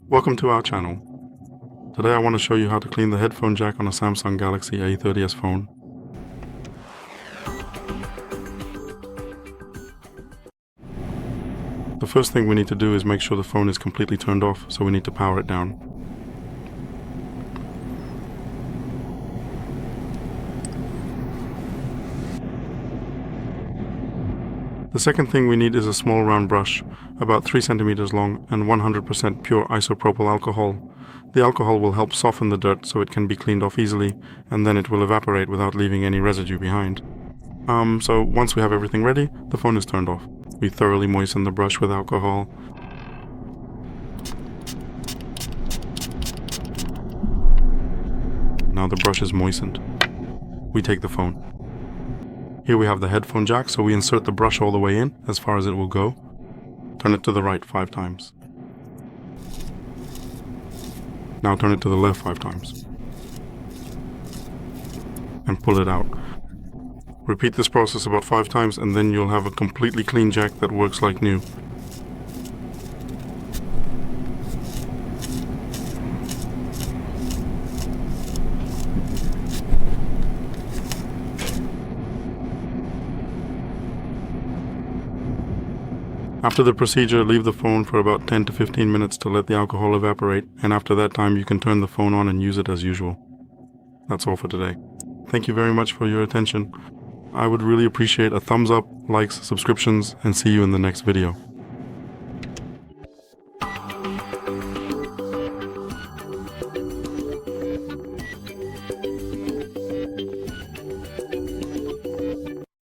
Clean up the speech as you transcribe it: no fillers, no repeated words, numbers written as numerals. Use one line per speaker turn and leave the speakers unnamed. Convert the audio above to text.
Welcome to our channel. Today I want to show you how to clean the headphone jack on a Samsung Galaxy A30s phone. The first thing we need to do is make sure the phone is completely turned off, so we need to power it down. The second thing we need is a small round brush, about 3 centimeters long and 100% pure isopropyl alcohol. The alcohol will help soften the dirt so it can be cleaned off easily, and then it will evaporate without leaving any residue behind. So once we have everything ready, the phone is turned off. We thoroughly moisten the brush with alcohol. Now the brush is moistened. We take the phone. Here we have the headphone jack, so we insert the brush all the way in, as far as it will go. Turn it to the right 5 times. Now turn it to the left 5 times. And pull it out. Repeat this process about 5 times and then you'll have a completely clean jack that works like new. After the procedure, leave the phone for about 10 to 15 minutes to let the alcohol evaporate, and after that time you can turn the phone on and use it as usual. That's all for today. Thank you very much for your attention. I would really appreciate a thumbs up, likes, subscriptions, and see you in the next video.